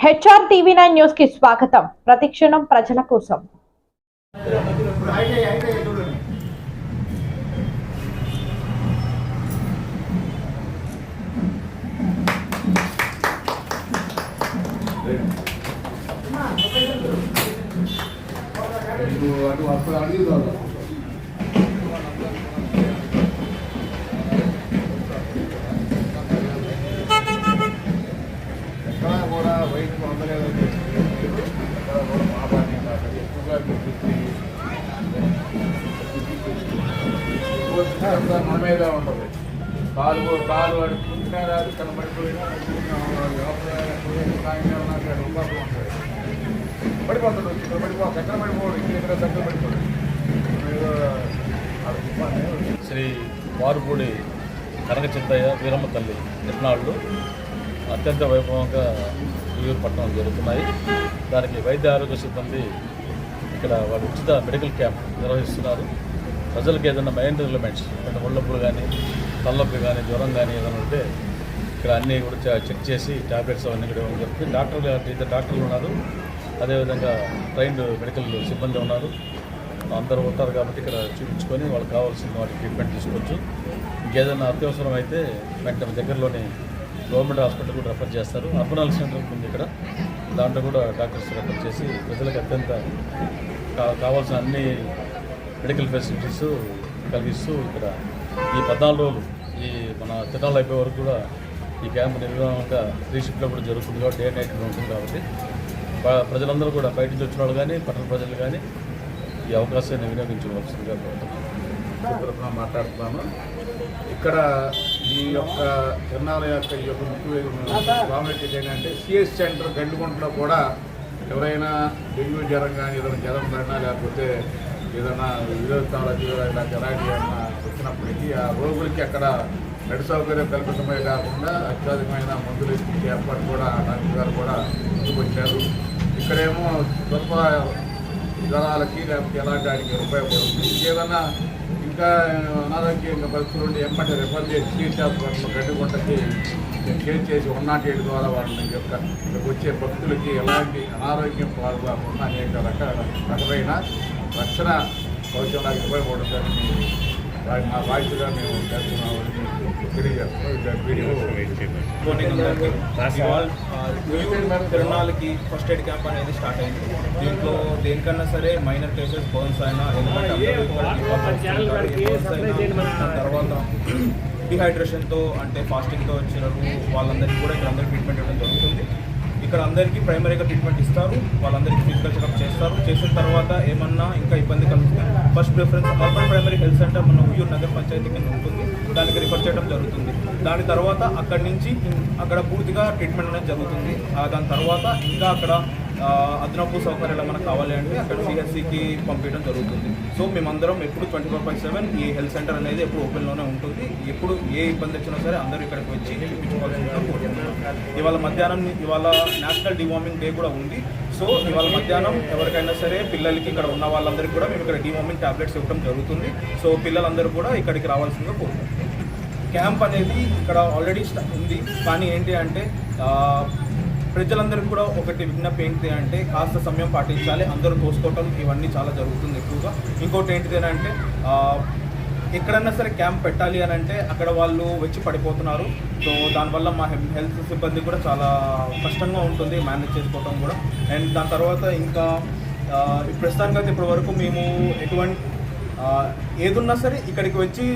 HR TV9 news కి స్వాగతం. ప్రతిక్షణం ప్రజల కోసం. మనమేగా ఉంటుంది కాలు అడుగుతుంటే రాదు కనబడిపోయినా పడిపోతాడు. ఇక్కడ పడిపోవాలి, ఎక్కడ పడిపోవడం, ఇక్కడ దగ్గర పడిపోవడం. శ్రీ వారుపూడి కనకచిత్తయ్య వీరమ్మ తల్లి తిరునాళ్ళు అత్యంత వైభవంగా పట్టణం జరుగుతున్నాయి. దానికి వైద్య ఆరోగ్య సిబ్బంది ఇక్కడ వాళ్ళు ఉచిత మెడికల్ క్యాంప్ నిర్వహిస్తున్నారు. ప్రజలకు ఏదైనా మైండ్ రిలమెంట్స్ అంటే ఒళ్ళొప్పులు కానీ తలనొప్పి కానీ జ్వరం కానీ ఏదైనా ఉంటే ఇక్కడ అన్నీ కూడా చెక్ చేసి ట్యాబ్లెట్స్ అవన్నీ కూడా ఇవ్వడం జరుగుతుంది. ఇద్దరు డాక్టర్లు ఉన్నారు, అదేవిధంగా ట్రైన్డ్ మెడికల్ సిబ్బంది ఉన్నారు. అందరూ ఉంటారు కాబట్టి ఇక్కడ చూపించుకొని వాళ్ళకి కావాల్సిన వాటి ట్రీట్మెంట్ తీసుకోవచ్చు. ఇంకేదైనా అత్యవసరం అయితే వెంటనే దగ్గరలోని గవర్నమెంట్ హాస్పిటల్ కూడా రెఫర్ చేస్తారు. అర్బన్ హెల్త్ సెంటర్ ఉంది ఇక్కడ, దాంట్లో కూడా డాక్టర్స్ రెఫర్ చేసి ప్రజలకు అత్యంత కావాల్సిన అన్ని మెడికల్ ఫెసిలిటీస్ కలిగిస్తూ ఇక్కడ ఈ 14 రోజులు ఈ మన తిరునాళ్ళు అయిపోయే వరకు కూడా ఈ క్యాంప్ నిర్వహణగా 3 షిఫ్ట్లో కూడా జరుగుతుంది కాబట్టి డే నైట్ ఉంటుంది. కాబట్టి ప్రజలందరూ కూడా బయట నుంచి వచ్చిన వాళ్ళు కానీ పట్టణ ప్రజలు కానీ ఈ అవకాశాన్ని వినియోగించుకోవాల్సిందిగా మాట్లాడుతున్నాను. ఇక్కడ ఈ యొక్క తిరునాళ్ళ యొక్క ఈ యొక్క ముఖ్య ప్రాముఖ్యత ఏంటంటే సిఎస్ సెంటర్ గండిగుంటలో కూడా ఎవరైనా డెంగ్యూ జ్వరం కానీ ఏదైనా జ్వరం పడినా లేకపోతే ఏదైనా విరోధాలు ఇలాంటి ఏమైనా వచ్చినప్పటికీ ఆ రోగులకి అక్కడ బెడ్ సౌకర్యం కల్పించడమే కాకుండా అత్యధికమైన మందులు ఇచ్చే ఏర్పాటు కూడా డాక్టర్ గారు కూడా ముందుకు వచ్చారు. ఇక్కడేమో స్వల్ప జ్వరాలకి లేకపోతే ఎలాంటి వాటికి ఉపయోగపడుతుంది. ఏదైనా ఇంకా అనారోగ్యంగా పరిస్థితులు ఉండి ఎమ్మటి రెఫర్ చేసి సిఎస్ హాస్పిటల్ గడ్డిగుంటకి చేంజ్ చేసి 108 ద్వారా వాళ్ళని యొక్క వచ్చే భక్తులకి ఎలాంటి అనారోగ్యం పాల్గొకుండా అనేక రకమైన రక్షణ సౌకర్యాలకు ఉపయోగపడుతుందని మా బాధ్యతగా మేము చేస్తున్నామని తిరునాళ్ళకి ఫస్ట్ ఎయిడ్ క్యాంప్ అనేది స్టార్ట్ అయింది. దీంట్లో దేనికన్నా సరే మైనర్ కేసెస్ బర్న్స్ అయినా తర్వాత డిహైడ్రేషన్తో అంటే ఫాస్టింగ్తో వచ్చిన వాళ్ళందరికీ కూడా ఇక్కడ అందరికీ ట్రీట్మెంట్ ఇవ్వడం జరుగుతుంది. ఇక్కడ అందరికీ ప్రైమరీగా ట్రీట్మెంట్ ఇస్తారు, వాళ్ళందరికీ ఫిజికల్ చెకప్ చేస్తారు. చేసిన తర్వాత ఏమన్నా ఇంకా ఇబ్బంది కలుగుతుంది first preference urban primary health centre మన ఉయ్యూరు నగర్ పంచాయతీ కింద ఉంటుంది, దానికి రిఫర్ చేయడం జరుగుతుంది. దాని తర్వాత అక్కడి నుంచి అక్కడ పూర్తిగా ట్రీట్మెంట్ అనేది జరుగుతుంది. దాని తర్వాత ఇంకా అక్కడ అదనపు సౌకర్యాలు మనకు కావాలి అంటే అక్కడ సిహెచ్సికి పంపించడం జరుగుతుంది. సో మేమందరం ఎప్పుడు 24/7 ఈ హెల్త్ సెంటర్ అనేది ఎప్పుడు ఓపెన్లోనే ఉంటుంది. ఎప్పుడు ఏ ఇబ్బంది వచ్చినా సరే అందరూ ఇక్కడికి వచ్చి చూపించుకోవాల్సిందిగా కోరుకుంటున్నాం. ఇవాళ నేషనల్ డివార్మింగ్ డే కూడా ఉంది. సో ఇవాళ మధ్యాహ్నం ఎవరికైనా సరే పిల్లలకి ఇక్కడ ఉన్న వాళ్ళందరికీ కూడా మేము ఇక్కడ డివార్మింగ్ టాబ్లెట్స్ ఇవ్వడం జరుగుతుంది. సో పిల్లలందరూ కూడా ఇక్కడికి రావాల్సిందిగా కోరుకుంటున్నాం. క్యాంప్ అనేది ఇక్కడ ఆల్రెడీ ఉంది, కానీ ఏంటి అంటే ప్రజలందరికీ కూడా ఒకటి విజ్ఞప్తి ఏంటి అంటే కాస్త సమయం పాటించాలి. అందరూ తోసుకోవటం ఇవన్నీ చాలా జరుగుతుంది ఎక్కువగా. ఇంకోటి ఏంటిదేనంటే ఎక్కడన్నా సరే క్యాంప్ పెట్టాలి అని అంటే అక్కడ వాళ్ళు వచ్చి పడిపోతున్నారు. సో దానివల్ల మా హెల్త్ సిబ్బంది కూడా చాలా కష్టంగా ఉంటుంది మేనేజ్ చేసుకోవటం కూడా. అండ్ దాని తర్వాత ఇంకా ప్రస్తుతానికి అయితే ఇప్పటి వరకు మేము ఎటువంటి ఏదున్నా సరే ఇక్కడికి వచ్చి